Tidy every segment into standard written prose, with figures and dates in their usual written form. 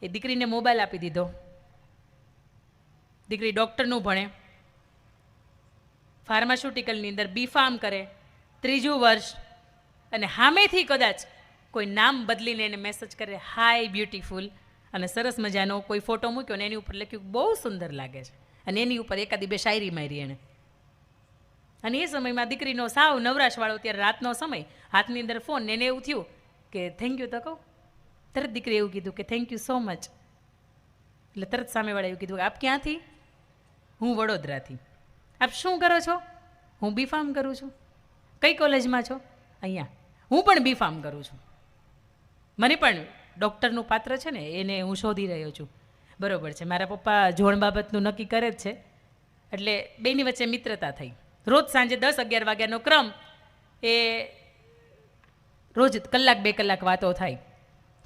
એ દીકરીને મોબાઈલ આપી દીધો. દીકરી ડૉક્ટરનું ભણે, ફાર્માસ્યુટિકલની અંદર B.Pharm કરે, 3જું વર્ષ, અને સામેથી કદાચ કોઈ નામ બદલીને એને મેસેજ કરે, હાય બ્યુટીફુલ, અને સરસ મજાનો કોઈ ફોટો મૂક્યો ને એની ઉપર લખ્યું બહુ સુંદર લાગે છે, અને એની ઉપર એકાદી બે શાયરી મારી એણે. અને એ સમયમાં દીકરીનો સાવ નવરાશવાળો, ત્યારે રાતનો સમય, હાથની અંદર ફોન, ને એને એવું થયું કે થેન્ક યુ તો કહું. તરત દીકરી એવું કીધું કે થેન્ક યુ સો મચ. એટલે તરત સામેવાળા એવું કીધું કે આપ ક્યાંથી? હું વડોદરાથી. આપ શું કરો છો? હું B.Pharm કરું છું. કઈ કોલેજમાં છો? અહીંયા. હું પણ B.Pharm કરું છું. મને પણ ડૉક્ટરનું પાત્ર છે ને એને હું શોધી રહ્યો છું. બરાબર છે. મારા પપ્પા જોણ બાબતનું નક્કી કરે જ છે, એટલે બેની વચ્ચે મિત્રતા થઈ. રોજ સાંજે 10-11 વાગ્યાનો ક્રમ, એ રોજ કલાક 2 કલાક વાતો થાય.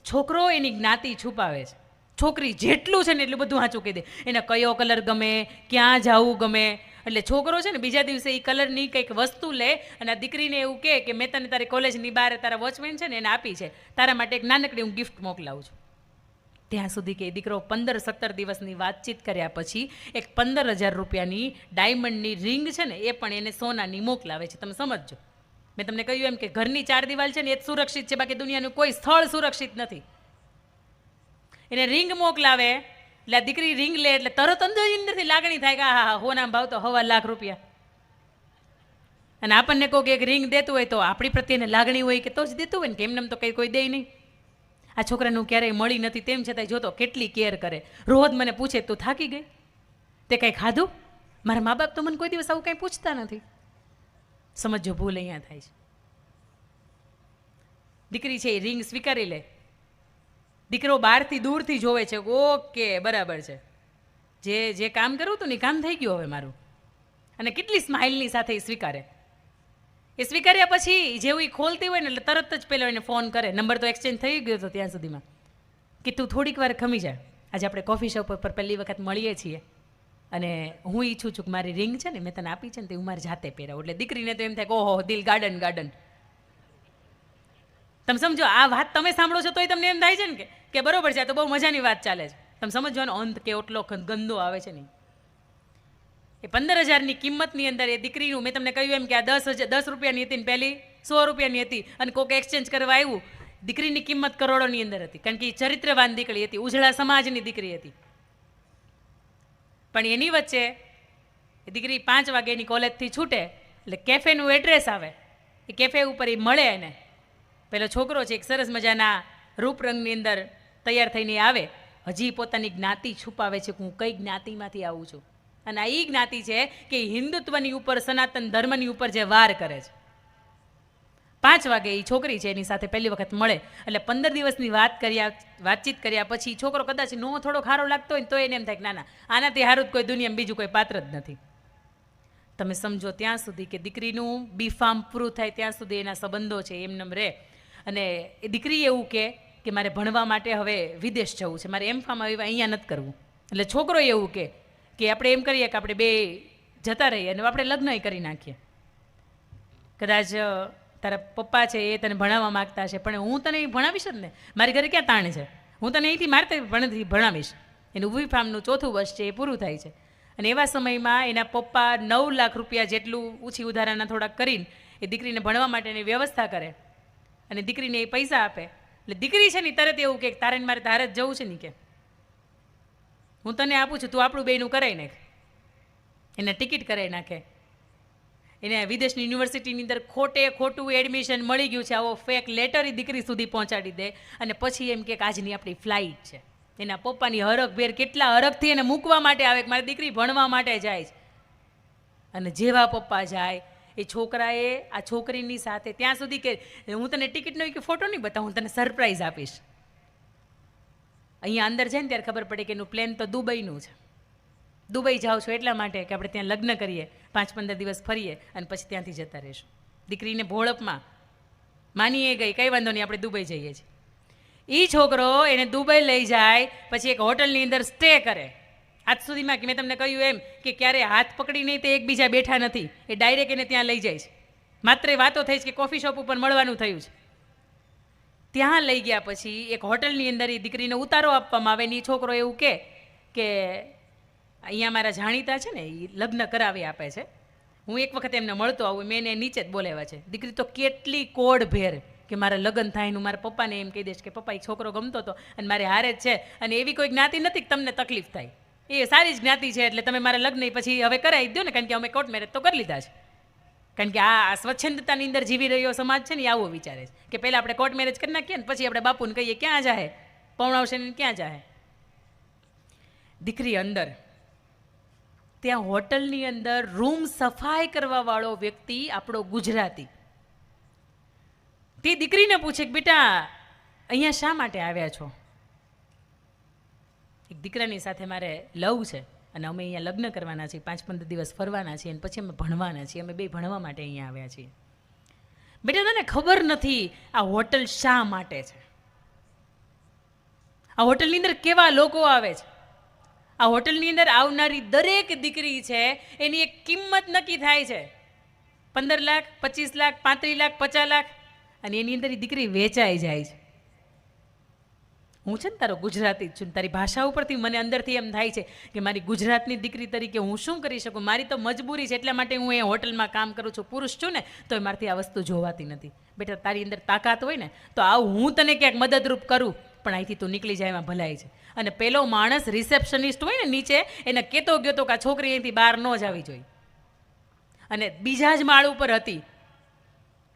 છોકરો એની જ્ઞાતિ છુપાવે છે, છોકરી જેટલું છે ને એટલું બધું સાચું કહી દે. એને કયો કલર ગમે, ક્યાં જવું ગમે, એટલે છોકરો છે ને બીજા દિવસે એ કલરની કંઈક વસ્તુ લે અને આ દીકરીને એવું કહે કે મેં તને તારી કોલેજની બહાર તારા વોચમેન છે ને એને આપી છે, તારા માટે એક નાનકડી હું ગિફ્ટ મોકલાવું છું. ત્યાં સુધી કે દીકરો 15-17 દિવસની વાતચીત કર્યા પછી એક 15,000 રૂપિયાની ડાયમંડની રિંગ છે ને એ પણ એને સોનાની મોકલાવે છે. તમે સમજજો, મેં તમને કહ્યું એમ કે ઘરની 4 દિવાલ છે ને એ જ સુરક્ષિત છે, બાકી દુનિયાનું કોઈ સ્થળ સુરક્ષિત નથી. એને રિંગ મોકલાવે એટલે આ દીકરી રિંગ લે એટલે તરત અંદરથી લાગણી થાય કે હા હોના ભાવ તો 1.25 લાખ રૂપિયા. અને આપણને કોઈક એક રિંગ દેતું હોય તો આપણી પ્રત્યેને લાગણી હોય કે તો જ દેતું હોય ને, કે એમને તો કંઈ કોઈ દે નહીં. આ છોકરાનું ક્યારેય મળી નથી, તેમ છતાંય જોતો કેટલી કેર કરે. રોજ મને પૂછે તું થાકી ગઈ, તે કંઈ ખાધું? મારા મા બાપ તો મને કોઈ દિવસ આવું કંઈ પૂછતા નથી. સમજો, ભૂલ અહીંયા થાય છે. દીકરી છે એ રિંગ સ્વીકારી લે. દીકરો બહારથી દૂરથી જોવે છે, ઓકે બરાબર છે, જે કામ કરવું હતું ને એ કામ થઈ ગયું હવે મારું. અને કેટલી સ્માઇલની સાથે એ સ્વીકારે. એ સ્વીકાર્યા પછી જેવું એ ખોલતી હોય ને એટલે તરત જ પેલો એને ફોન કરે. નંબર તો એક્સચેન્જ થઈ ગયો હતો ત્યાં સુધીમાં, કે તું થોડીક વાર ખમી જા, આજે આપણે કોફી શોપ પર પહેલી વખત મળીએ છીએ, અને હું ઈચ્છું છું કે મારી રિંગ છે ને મેં તને આપી છે ને તે હું મારી જાતે પહેરાવું. એટલે દીકરીને તો એમ થાય કે ઓહો દિલ ગાર્ડન ગાર્ડન. તમે સમજો, આ વાત તમે સાંભળો છો તોય તમને એમ થાય છે ને કે બરોબર છે, આ તો બહુ મજાની વાત ચાલે છે. તમે સમજવાનો અંત કે એટલો ગંદો આવે છે ને. એ 15,000ની કિંમતની અંદર એ દીકરીનું, મેં તમને કહ્યું એમ કે આ 10 રૂપિયાની હતી ને પહેલી 100 રૂપિયાની હતી, અને કોઈક એક્સચેન્જ કરવા આવ્યું, દીકરીની કિંમત કરોડોની અંદર હતી, કારણ કે એ ચરિત્રવાન દીકરી હતી, ઉજળા સમાજની દીકરી હતી. પણ એની વચ્ચે એ દીકરી 5 વાગે એની કોલેજથી છૂટે એટલે કેફેનું એડ્રેસ આવે, એ કેફે ઉપર એ મળે. એને પેલો છોકરો છે એક સરસ મજાના રૂપરંગની અંદર તૈયાર થઈને આવે, હજી પોતાની જ્ઞાતિ છુપાવે છે કે હું કઈ જ્ઞાતિમાંથી આવું છું. અને આ એ જ્ઞાતિ છે કે હિન્દુત્વની ઉપર, સનાતન ધર્મની ઉપર જે વાર કરે છે. 5 વાગે એ છોકરી છે એની સાથે પહેલી વખત મળે એટલે 15 દિવસની વાતચીત કર્યા પછી છોકરો કદાચ નો થોડો ખારો લાગતો હોય ને તો એને એમ થાય કે ના ના, આનાથી સારું જ કોઈ દુનિયામાં બીજું કોઈ પાત્ર જ નથી. તમે સમજો ત્યાં સુધી કે દીકરીનું B.Pharm પૂરું થાય ત્યાં સુધી એના સંબંધો છે એમને રહે. અને એ દીકરી એવું કે મારે ભણવા માટે હવે વિદેશ જવું છે, મારે M.Pharm અહીંયા નથી કરવું. એટલે છોકરો એવું કે આપણે એમ કરીએ કે આપણે બે જતા રહીએ અને આપણે લગ્ન કરી નાખીએ. કદાચ તારા પપ્પા છે એ તને ભણાવવા માગતા હશે, પણ હું તને ભણાવીશ જ ને, મારી ઘરે ક્યાં તાણ છે, હું તને અહીંથી મારતે ભણાવીશ. એનું B.Pharmનું 4થું વર્ષ છે એ પૂરું થાય છે. અને એવા સમયમાં એના પપ્પા 9 લાખ રૂપિયા જેટલું ઊંચી ઉધારાના થોડાક કરીને એ દીકરીને ભણવા માટેની વ્યવસ્થા કરે અને દીકરીને એ પૈસા આપે. એટલે દીકરી છે ને તરત એવું કે તારે મારે તારે જ જવું છે ને, કે હું તને આપું છું, તું આપણું બેયનું કરાવી નાખ. એને ટિકિટ કરાવી નાખે. એને વિદેશની યુનિવર્સિટીની અંદર ખોટું એડમિશન મળી ગયું છે, આવો ફેક લેટર એ દીકરી સુધી પહોંચાડી દે. અને પછી એમ કે આજની આપણી ફ્લાઇટ છે. એના પપ્પાની હરખભેર કેટલા હરખથી એને મૂકવા માટે આવે કે મારી દીકરી ભણવા માટે જાય છે. અને જેવા પપ્પા જાય એ છોકરાએ આ છોકરીની સાથે ત્યાં સુધી કે હું તને ટિકિટનો કે ફોટો નહીં બતાવું, હું તને સરપ્રાઈઝ આપીશ. અહીંયા અંદર જાય ને ત્યારે ખબર પડે કે એનું પ્લેન તો દુબઈનું છે. દુબઈ જાઓ છો એટલા માટે કે આપણે ત્યાં લગ્ન કરીએ, 5-15 દિવસ ફરીએ અને પછી ત્યાંથી જતા રહીશું. દીકરીને ભોળપમાં માનીએ ગઈ, કંઈ વાંધો નહીં, આપણે દુબઈ જઈએ છીએ. એ છોકરો એને દુબઈ લઈ જાય, પછી એક હોટલની અંદર સ્ટે કરે. આજ સુધીમાં કે મેં તમને કહ્યું એમ કે ક્યારે હાથ પકડી નહીં તે એકબીજા બેઠા નથી, એ ડાયરેક્ટ એને ત્યાં લઈ જાય છે. માત્ર વાતો થઈ છે કે કોફી શોપ ઉપર મળવાનું થયું છે. ત્યાં લઈ ગયા પછી એક હોટલની અંદર એ દીકરીને ઉતારો આપવામાં આવે ને એ છોકરો એવું કે અહીંયા મારા જાણીતા છે ને એ લગ્ન કરાવી આપે છે, હું એક વખત એમને મળતો આવું, મેં એને નીચે જ બોલાવ્યા છે. દીકરી તો કેટલી કોડ ભેર કે મારા લગ્ન થાય હું મારા પપ્પાને એમ કહી દઈશ કે પપ્પા એ છોકરો ગમતો હતો અને મારે હારે જ છે, અને એવી કોઈ જ્ઞાતિ નથી કે તમને તકલીફ થાય, એ સારી જ જ્ઞાતિ છે એટલે તમે મારા લગ્ન પછી હવે કરાવી દો ને, કારણ કે અમે કોર્ટ મેરેજ તો કરી લીધા છે. કારણ કે આ સ્વચ્છંદતાની અંદર જીવી રહ્યો સમાજ છે ને એ આવો વિચારે છે કે પહેલાં આપણે કોર્ટ મેરેજ કરી નાખીએ ને પછી આપણે બાપુને કહીએ ક્યાં જાહે પૌણાવશે ને ક્યાં જાહે. દીકરી અંદર ત્યાં હોટલની અંદર રૂમ સફાઈ કરવા વાળો વ્યક્તિ આપણો ગુજરાતી તે દીકરીને પૂછે કે બેટા અહીંયા શા માટે આવ્યા છો? એક દીકરાની સાથે મારે લવ છે અને અમે અહીંયા લગ્ન કરવાના છીએ, 5-15 દિવસ ફરવાના છીએ અને પછી અમે ભણવાના છીએ, અમે બે ભણવા માટે અહીંયા આવ્યા છીએ. બેટા તને ખબર નથી આ હોટલ શા માટે છે? આ હોટલની અંદર કેવા લોકો આવે છે? આ હોટલની અંદર આવનારી દરેક દીકરી છે એની એક કિંમત નક્કી થાય છે, 15 લાખ, 25 લાખ, 35 લાખ, 50 લાખ, અને એની અંદર એ દીકરી વેચાઈ જાય છે. હું છે ને તારો ગુજરાતી જ છું, તારી ભાષા ઉપરથી મને અંદરથી એમ થાય છે કે મારી ગુજરાતની દીકરી તરીકે હું શું કરી શકું, મારી તો મજબૂરી છે એટલા માટે હું એ હોટલમાં કામ કરું છું, પુરુષ છું ને તો એ મારથી આ વસ્તુ જોવાતી નથી. બેટા તારી અંદર તાકાત હોય ને તો આવું હું તને ક્યાંક મદદરૂપ કરું, પણ અહીંથી તું નીકળી જાય એમાં ભલાઈ છે. અને પેલો માણસ રિસેપ્શનિસ્ટ હોય ને નીચે એને કહેતો ગયો તો કે આ છોકરી અહીંથી બહાર ન જ આવી જોઈએ, અને બીજા જ માળ ઉપર હતી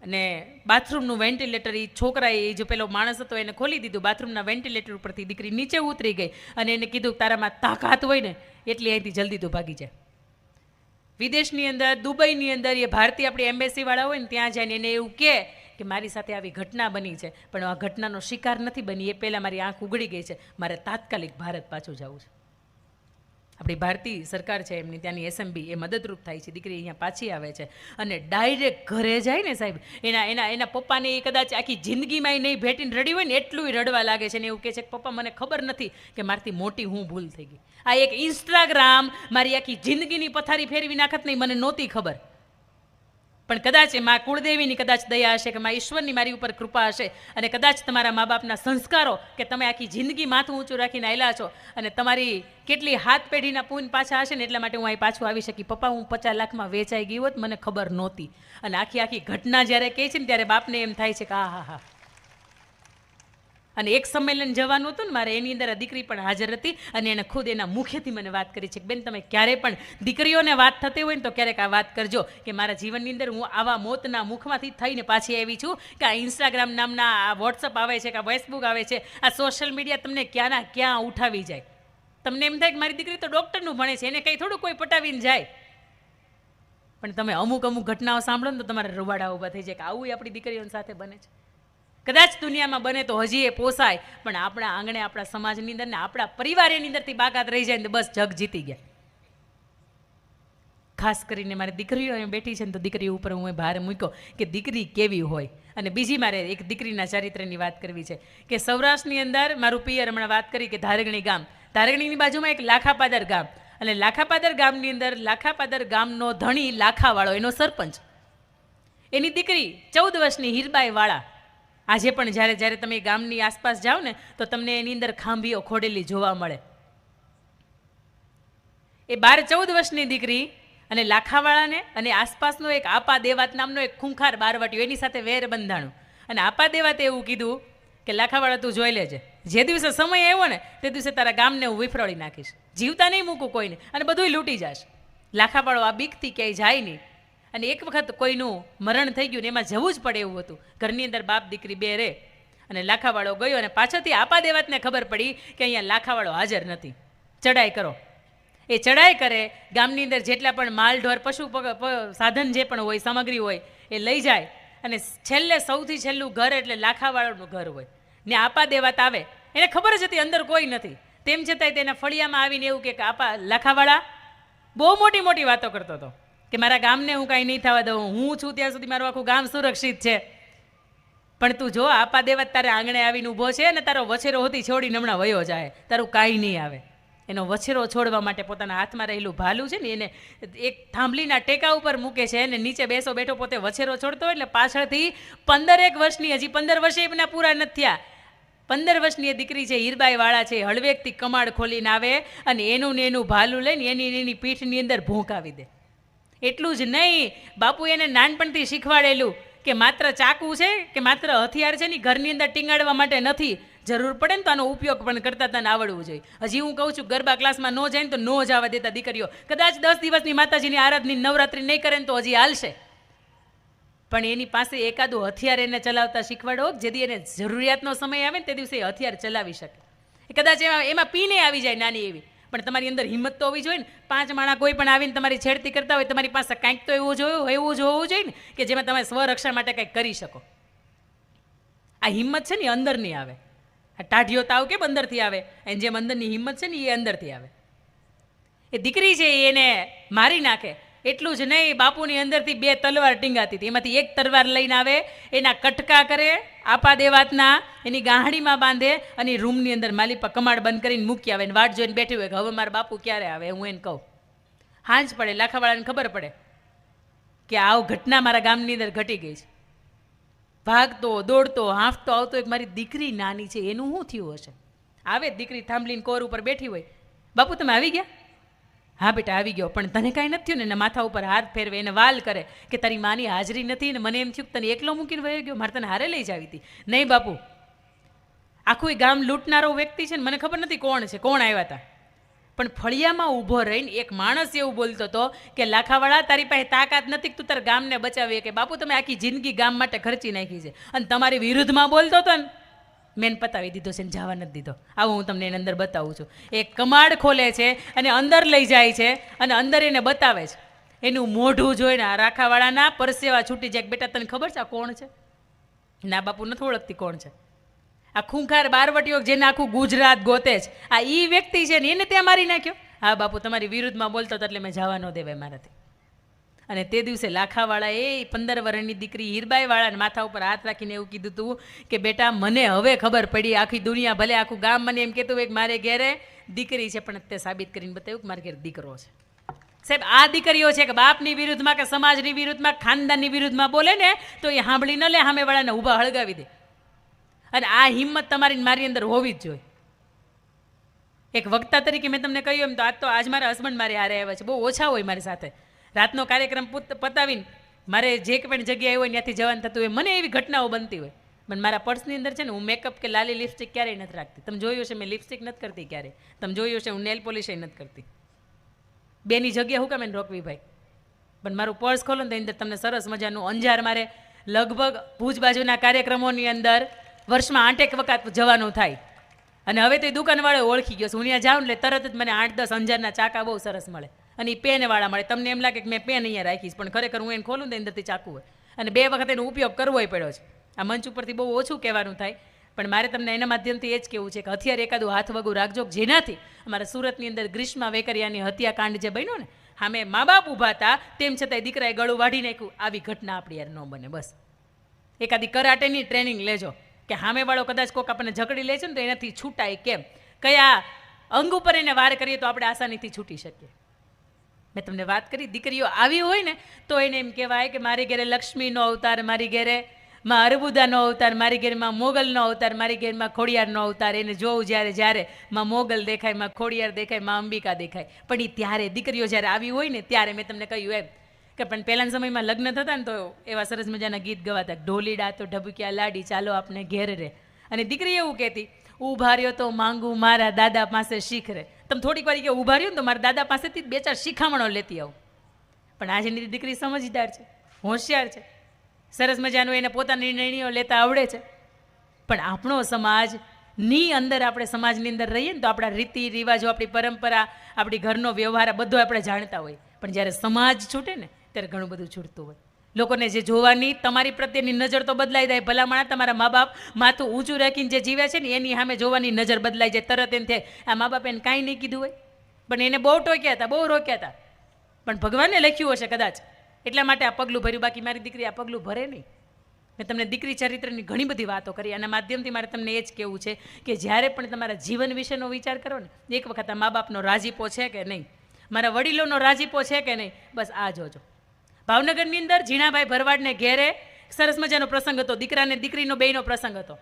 અને બાથરૂમનું વેન્ટિલેટર એ છોકરાએ જો પેલો માણસ હતો એને ખોલી દીધું, બાથરૂમના વેન્ટિલેટર ઉપરથી દીકરી નીચે ઉતરી ગઈ અને એને કીધું તારામાં તાકાત હોય ને એટલી અહીંથી જલ્દી તો ભાગી જાય. વિદેશની અંદર દુબઈની અંદર એ ભારતીય આપણી એમ્બેસીવાળા હોય ને ત્યાં જઈને એને એવું કે મારી સાથે આવી ઘટના બની છે, પણ આ ઘટનાનો શિકાર નથી બની, એ પહેલાં મારી આંખ ઉગડી ગઈ છે, મારે તાત્કાલિક ભારત પાછું જવું છે. આપણી ભારતીય સરકાર છે એમની ત્યાંની એસએમબી એ મદદરૂપ થાય છે, દીકરી અહીંયા પાછી આવે છે અને ડાયરેક્ટ ઘરે જાય ને સાહેબ, એના પપ્પાને એ કદાચ આખી જિંદગીમાં નહીં ભેટીને રડી હોય ને એટલું રડવા લાગે છે ને એવું કહે છે કે પપ્પા મને ખબર નથી કે મારથી મોટી હું ભૂલ થઈ ગઈ, આ એક ઇન્સ્ટાગ્રામ મારી આખી જિંદગીની પથારી ફેરવી નાખત નહીં, મને નહોતી ખબર, પણ કદાચ એ મા કુળદેવીની કદાચ દયા હશે કે મા ઈશ્વરની મારી ઉપર કૃપા હશે, અને કદાચ તમારા મા બાપના સંસ્કારો કે તમે આખી જિંદગી માથું ઊંચું રાખીને આવેલા છો અને તમારી કેટલી હાથ પેઢીના પૂન પાછા હશે ને એટલા માટે હું અહીં પાછું આવી શકી. પપ્પા હું 50 લાખમાં વેચાઈ ગઈ હોત મને ખબર નહોતી. અને આખી ઘટના જ્યારે કહે છે ને ત્યારે બાપને એમ થાય છે કે હા. અને એક સંમેલન જવાનું હતું ને મારે, એની અંદર આ દીકરી પણ હાજર હતી અને એને ખુદ એના મુખેથી મને વાત કરી છે કે બેન તમે ક્યારે પણ દીકરીઓને વાત થતી હોય ને તો ક્યારેક આ વાત કરજો કે મારા જીવનની અંદર હું આવા મોતના મુખમાંથી થઈને પાછી આવી છું કે આ ઇન્સ્ટાગ્રામ નામના આ વોટ્સઅપ આવે છે કે આ ફેસબુક આવે છે, આ સોશિયલ મીડિયા તમને ક્યાંના ક્યાં ઉઠાવી જાય. તમને એમ થાય કે મારી દીકરી તો ડૉક્ટરનું ભણે છે, એને કંઈ થોડું કોઈ પટાવીને જાય, પણ તમે અમુક ઘટનાઓ સાંભળો ને તો તમારા રૂવાડા ઊભા થઈ જાય કે આવું આપણી દીકરીઓ સાથે બને છે. કદાચ દુનિયામાં બને તો હજી એ પોસાય, પણ આપણા આંગણે આપણા સમાજની અંદર ને આપણા પરિવાર એની અંદરથી બાકાત રહી જાય ને બસ જગ જીતી ગયા. ખાસ કરીને મારી દીકરીઓ અહીં બેઠી છે ને તો દીકરી ઉપર હું ભાર મૂક્યો કે દીકરી કેવી હોય. અને બીજી મારે એક દીકરીના ચારિત્ર્યની વાત કરવી છે કે સૌરાષ્ટ્રની અંદર મારું પિયર હમણાં વાત કરી કે ધારગણી ગામ, ધારગણીની બાજુમાં એક લાખાપાદર ગામ, અને લાખાપાદર ગામની અંદર લાખાપાદર ગામનો ધણી લાખાવાળો એનો સરપંચ, એની દીકરી 14 વર્ષની હીરબાઈ વાળા. આજે પણ જ્યારે તમે ગામની આસપાસ જાઓ ને તો તમને એની અંદર ખાંભીઓ ખોડેલી જોવા મળે. એ 12-14 વર્ષની દીકરી અને લાખાવાળાને અને આસપાસનો એક આપા દેવાત નામનો એક ખૂંખાર બારવટીયો એની સાથે વેર બંધાણું, અને આપા દેવાતે એવું કીધું કે લાખાવાળા તું જોઈ લેજે, જે દિવસે સમય આવ્યો ને તે દિવસે તારા ગામને હું વિફરોળી નાખીશ, જીવતા નહીં મૂકું કોઈને અને બધુંય લૂંટી જશે. લાખાવાળો આ બીકથી ક્યાંય જાય નહીં, અને એક વખત કોઈનું મરણ થઈ ગયું ને એમાં જવું જ પડે એવું હતું, ઘરની અંદર બાપ દીકરી બે રહે, અને લાખાવાળો ગયો અને પાછળથી આપા દેવાતને ખબર પડી કે અહીંયા લાખાવાળો હાજર નથી, ચડાઈ કરો. એ ચડાઈ કરે, ગામની અંદર જેટલા પણ માલ ઢોર પશુ સાધન જે પણ હોય સામગ્રી હોય એ લઈ જાય, અને છેલ્લે સૌથી છેલ્લું ઘર એટલે લાખાવાળાનું ઘર હોય ને આપા દેવાત આવે, એને ખબર જ હતી અંદર કોઈ નથી, તેમ છતાંય તેના ફળિયામાં આવીને એવું કે આપા લાખાવાળા બહુ મોટી વાતો કરતો હતો કે મારા ગામને હું કાંઈ નહીં થવા દઉં, હું છું ત્યાં સુધી મારું આખું ગામ સુરક્ષિત છે, પણ તું જો આપા દેવાત તારે આંગણે આવીને ઊભો છે અને તારો વછેરો હોતી છોડીને હમણાં વયો જાય, તારું કાંઈ નહીં આવે. એનો વછેરો છોડવા માટે પોતાના હાથમાં રહેલું ભાલું છે ને એને એક થાંભલીના ટેકા ઉપર મૂકે છે અને નીચે બેઠો પોતે વછેરો છોડતો હોય એટલે પાછળથી 15 વર્ષની, હજી 15 વર્ષે એમના પૂરા નથી થયા, 15 વર્ષની એ દીકરી છે, હીરબાઈ વાળા છે, હળવેકથી કમાડ ખોલીને આવે અને એનું ને એનું ભાલું લઈને એની પીઠની અંદર ભૂંકાવી દે. એટલું જ નહીં, બાપુ એને નાનપણથી શીખવાડેલું કે માત્ર ચાકુ છે કે માત્ર હથિયાર છે ને ઘરની અંદર ટીંગાડવા માટે નથી, જરૂર પડે ને તો આનો ઉપયોગ પણ કરતા તને આવડવું જોઈએ. હજી હું કહું છું, ગરબા ક્લાસમાં ન જાય ને તો ન જવા દેતા દીકરીઓ. કદાચ 10 દિવસની માતાજીની આરાધની નવરાત્રી નહીં કરે ને તો હજી હાલશે, પણ એની પાસે એકાદું હથિયાર એને ચલાવતા શીખવાડો, જેથી એને જરૂરિયાતનો સમય આવે ને તે દિવસે એ હથિયાર ચલાવી શકે. કદાચ એમાં પીને આવી જાય નાની એવી, પણ તમારી અંદર હિંમત તો હોવી જોઈએ ને. 5 માણા કોઈ પણ આવીને તમારી છેડતી કરતા હોય, તમારી પાસે કાંઈક તો એવું જ હોવું જોઈએ ને કે જેમાં તમે સ્વરક્ષા માટે કંઈક કરી શકો. આ હિંમત છે ને અંદરની આવે. આ ટાઢિયો તાવ કેમ અંદરથી આવે, અને જેમ અંદરની હિંમત છે ને એ અંદરથી આવે. એ દીકરી છે એને મારી નાખે. એટલું જ નહીં, બાપુની અંદરથી 2 તલવાર ટીંગાતી હતી, એમાંથી એક તલવાર લઈને આવે, એના કટકા કરે, આપા દેવાતના, એની ગાહડીમાં બાંધે અને રૂમની અંદર માલિપા કમાડ બંધ કરીને મૂકી આવે ને વાટ જોઈને બેઠી હોય કે હવે મારા બાપુ ક્યારે આવે. હું એને કહું, હાંજ પડે, લાખાવાળાને ખબર પડે કે આવ ઘટના મારા ગામની અંદર ઘટી ગઈ છે. ભાગતો દોડતો હાંફતો આવતો એક મારી દીકરી નાની છે, એનું શું થયું હશે? આવે દીકરી થાંભલીને કોર ઉપર બેઠી હોય, બાપુ તમે આવી ગયા? હા બેટા આવી ગયો. પણ તને કાંઈ નથી થયું ને? એને માથા ઉપર હાથ ફેરવે, એને વાલ કરે કે તારી માની હાજરી નથી ને મને એમ થયું તને એકલો મૂકીને વયો ગયો, મારે તને હારે લઈ જાવી હતી. નહીં બાપુ, આખું ગામ લૂંટનારો વ્યક્તિ છે ને, મને ખબર નથી કોણ છે, કોણ આવ્યા હતા, પણ ફળિયામાં ઊભો રહીને એક માણસ એવું બોલતો હતો કે લાખાવાળા તારી પાસે તાકાત નથી તું તારા ગામને બચાવીએ, કે બાપુ તમે આખી જિંદગી ગામ માટે ખર્ચી નાખી છે અને તમારી વિરુદ્ધમાં બોલતો હતો ને, મેન પતાવી દીધો છે ને જવા નથી દીધો. આવું હું તમને એની અંદર બતાવું છું. એક કમાડ ખોલે છે અને અંદર લઈ જાય છે અને અંદર એને બતાવે છે. એનું મોઢું જોઈને આ રાખાવાળાના પરસેવા છૂટી જાય. બેટા તને ખબર છે આ કોણ છે? ના બાપુ નથી ઓળખતી કોણ છે. આ ખૂંખાર બારવટીઓ જેને આખું ગુજરાત ગોતે છે, આ ઈ વ્યક્તિ છે ને એને ત્યાં મારી નાખ્યો. હા બાપુ તમારી વિરુદ્ધમાં બોલતો હતો એટલે મેં જવા ન દેવાય મારાથી. અને તે દિવસે લાખાવાળાએ 15 વર્ષની દીકરી હીરબાઈ વાળાને માથા ઉપર હાથ રાખીને એવું કીધું હતું કે બેટા મને હવે ખબર પડી, આખી દુનિયા ભલે આખું ગામ મને એમ કહેતું હોય કે મારે ઘેરે દીકરી છે, પણ તે સાબિત કરીને બતાવ્યું કે મારે ઘેર દીકરો છે. સાહેબ આ દીકરીઓ છે કે બાપની વિરુદ્ધમાં કે સમાજની વિરુદ્ધમાં ખાનદાનની વિરુદ્ધમાં બોલે ને તો એ સાંભળી ન લે, સામેવાળાને ઊભા હળગાવી દે. અને આ હિંમત તમારી મારી અંદર હોવી જ જોઈએ. એક વક્તા તરીકે મેં તમને કહ્યું એમ તો આજ મારા હસબન્ડ મારી હારે આવ્યા છે, બહુ ઓછા હોય મારી સાથે. રાતનો કાર્યક્રમ પતાવીને મારે જે પણ જગ્યાએ હોય ત્યાંથી જવાનું થતું હોય, મને એવી ઘટનાઓ બનતી હોય. મને મારા પર્સની અંદર છે ને હું મેકઅપ કે લાલી લિપસ્ટિક ક્યારેય નથી રાખતી. તમે જોયું હશે મેં લિપસ્ટિક નથી કરતી ક્યારેય, તમે જોયું હશે હું નેલ પોલિશ નથી કરતી. બેની જગ્યા હું કામ એને રોકવી ભાઈ? પણ મારું પર્સ ખોલો ને તો અંદર તમને સરસ મજાનું અંજાર, મારે લગભગ ભુજ બાજુના કાર્યક્રમોની અંદર વર્ષમાં 8 વખત જવાનું થાય. અને હવે તો એ દુકાનવાળો ઓળખી ગયો છે, હું ત્યાં જાઉં એટલે તરત જ મને 8-10 અંજારના ચાકા બહુ સરસ મળે અને એ પેનવાળા મળે. તમને એમ લાગે કે મેં પેન અહીંયા રાખીશ, પણ ખરેખર હું એને ખોલું તો અંદરથી ચાકુ હોય. અને 2 વખત એનો ઉપયોગ કરવોય પડ્યો છે. આ મંચ ઉપરથી બહુ ઓછું કહેવાનું થાય, પણ મારે તમને એના માધ્યમથી એ જ કહેવું છે કે હથિયાર એકાદું હાથ વગું રાખજો, જેનાથી અમારા સુરતની અંદર ગ્રીષ્મા વેકરિયાની હત્યાકાંડ જે બન્યો ને, સામે મા બાપ ઊભા હતા તેમ છતાંય દીકરાએ ગળું વાઢી નાખ્યું. આવી ઘટના આપણી યાર ન બને. બસ એકાદી કરાટેની ટ્રેનિંગ લેજો કે સામેવાળો કદાચ કોઈક આપણને ઝઘડી લે છે ને તો એનાથી છૂટાય કેમ, કયા અંગ ઉપર એને વાર કરીએ તો આપણે આસાનીથી છૂટી શકીએ. મેં તમને વાત કરી, દીકરીઓ આવી હોય ને તો એને એમ કહેવાય કે મારી ઘેરે લક્ષ્મીનો અવતાર, મારી ઘેરે માં અરબુદાનો અવતાર, મારી ઘેરમાં મોગલનો અવતાર, મારી ઘેરમાં ખોડિયારનો અવતાર. એને જોવું જ્યારે માં મોગલ દેખાય, માં ખોડિયાર દેખાય, માં અંબિકા દેખાય. પણ એ ત્યારે દીકરીઓ જ્યારે આવી હોય ને ત્યારે મેં તમને કહ્યું એમ કે પણ પહેલાના સમયમાં લગ્ન થતા ને તો એવા સરસ મજાના ગીત ગવાતા, ઢોલીડા તો ઢબુક્યા લાડી ચાલો આપણે ઘેર રે. અને દીકરી એવું કહેતી, ઊભા રહ્યો તો માંગુ મારા દાદા પાસે શીખ રે. તમે થોડીક વાર કે ઊભા રહ્યો ને તો મારા દાદા પાસેથી 2-4 શિખામણો લેતી આવું. પણ આજની દીકરી સમજદાર છે, હોશિયાર છે, સરસ મજાનું એને પોતાના નિર્ણયો લેતા આવડે છે. પણ આપણો સમાજની અંદર, આપણે સમાજની અંદર રહીએ ને તો આપણા રીતિ રિવાજો, આપણી પરંપરા, આપણી ઘરનો વ્યવહાર બધો આપણે જાણતા હોય. પણ જ્યારે સમાજ છૂટે ને ત્યારે ઘણું બધું છૂટતું હોય. લોકોને જે જોવાની તમારી પ્રત્યેની નજર તો બદલાઈ જાય. ભલામણા તમારા મા બાપ માથું ઊંચું રાખીને જે જીવે છે ને એની સામે જોવાની નજર બદલાઈ જાય. તરત એમ થાય આ મા બાપ એને કાંઈ નહીં કીધું હોય, પણ એને બહુ ટોક્યા હતા, બહુ રોક્યા હતા, પણ ભગવાને લખ્યું હશે કદાચ એટલા માટે આ પગલું ભર્યું. બાકી મારી દીકરી આ પગલું ભરે નહીં. મેં તમને દીકરી ચરિત્રની ઘણી બધી વાતો કરી. આના માધ્યમથી મારે તમને એ જ કહેવું છે કે જ્યારે પણ તમારા જીવન વિશેનો વિચાર કરો ને, એક વખત આ મા બાપનો રાજીપો છે કે નહીં, મારા વડીલોનો રાજીપો છે કે નહીં, બસ આ જોજો. ભાવનગરની અંદર ઝીણાભાઈ ભરવાડને ઘેરે સરસ મજાનો પ્રસંગ હતો. દીકરાને દીકરીનો બેયનો પ્રસંગ હતો.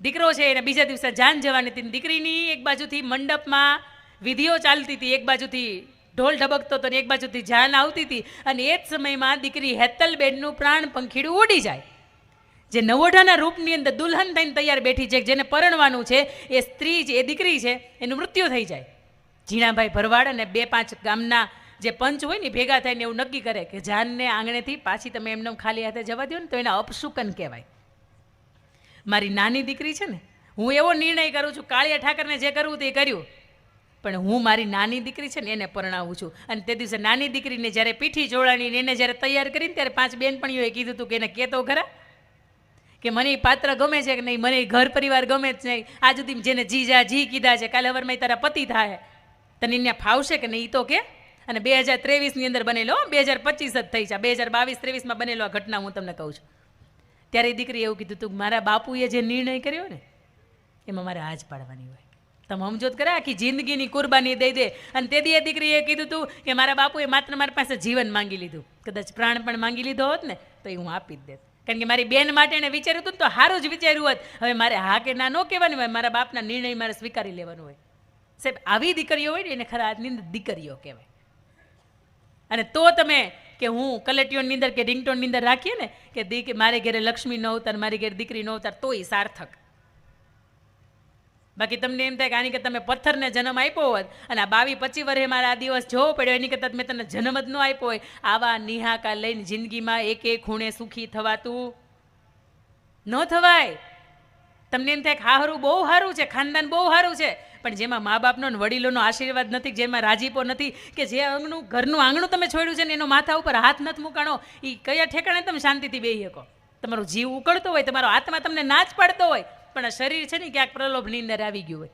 દીકરો છે એને બીજા દિવસે જાન જવાની હતી. દીકરીની એક બાજુથી મંડપમાં વિધિઓ ચાલતી હતી, એક બાજુથી ઢોલ ઢબકતો હતો, એક બાજુથી જાન આવતી હતી. અને એ જ સમયમાં દીકરી હેતલબેનનું પ્રાણ પંખીડું ઉડી જાય. જે નવોઢાના રૂપની અંદર દુલ્હન થઈને તૈયાર બેઠી છે, જેને પરણવાનું છે, એ સ્ત્રી છે, એ દીકરી છે, એનું મૃત્યુ થઈ જાય. ઝીણાભાઈ ભરવાડ અને 2-5 ગામના જે પંચ હોય ને ભેગા થઈને એવું નક્કી કરે કે જાનને આંગણેથી પાછી તમે એમને ખાલી હાથે જવા દો ને તો એને અપશુકન કહેવાય. મારી નાની દીકરી છે ને, હું એવો નિર્ણય કરું છું, કાળિયા ઠાકરને જે કરવું તે કર્યું, પણ હું મારી નાની દીકરી છે ને એને પરણાવું છું. અને તે દિવસે નાની દીકરીને જ્યારે પીઠી જોડાણીને એને જ્યારે તૈયાર કરીને ત્યારે 5 બહેનપણીઓએ કીધું હતું કે એને કહેતો ખરા કે મને એ પાત્ર ગમે છે કે નહીં, મને ઘર પરિવાર ગમે જ નહીં, આજ સુધી જેને જી કીધા છે, કાલે હવારમાં તારા પતિ થાય, તને એને ફાવશે કે નહીં, તો કે. અને 2023ની અંદર બનેલો, 2025 જ થઈ છે, 2022-23માં બનેલો આ ઘટના હું તમને કહું છું. ત્યારે એ દીકરી એવું કીધું હતું, મારા બાપુએ જે નિર્ણય કર્યો ને એમાં મારે હાજ પાડવાની હોય. તમે સમજો કરે, આખી જિંદગીની કુરબાની દઈ દે. અને તેથી એ દીકરીએ કીધું હતું કે મારા બાપુએ માત્ર મારી પાસે જીવન માંગી લીધું, કદાચ પ્રાણ પણ માંગી લીધો હોત ને તો એ હું આપી જ દેત. કારણ કે મારી બેન માટે એને વિચાર્યું હતું ને તો સારું જ વિચાર્યું હોત. હવે મારે હા કે ના ન કહેવાનું હોય, મારા બાપના નિર્ણય મારે સ્વીકારી લેવાનું હોય. સાહેબ, આવી દીકરીઓ હોય ને એને ખરા આજની અંદર દીકરીઓ કહેવાય. અને તો તમે કે હું કલેટીઓની અંદર કે રિંગટોનની અંદર રાખીએ ને કે મારે ઘરે લક્ષ્મી ન અવતાર, મારી ઘરે દીકરી ન અવતાર, તો એ સાર્થક. બાકી તમને એમ થાય કે આની કરતાં તમે પથ્થરને જન્મ આપ્યો હોત અને આ 22-25 વર્ષે મારે આ દિવસ જોવો પડ્યો, એની કરતાં મેં તને જન્મ જ ન આપ્યો હોય. આવા નિહાકા લઈને જિંદગીમાં એક ખૂણે સુખી થવાતું ન થવાય. તમને એમ થાય કે હારું બહુ સારું છે, ખાનદાન બહુ સારું છે, પણ જેમાં મા બાપનો અને વડીલોનો આશીર્વાદ નથી, જેમાં રાજીપો નથી, કે જે ઘરનું આંગણું તમે છોડ્યું છે ને એનો માથા ઉપર હાથ નથી મૂકાણો, એ કયા ઠેકાણે તમે શાંતિથી બેસી શકો. તમારો જીવ ઉકળતો હોય, તમારો આત્મા તમને ના જ પાડતો હોય, પણ આ શરીર છે ને ક્યાંક પ્રલોભની અંદર આવી ગયું હોય.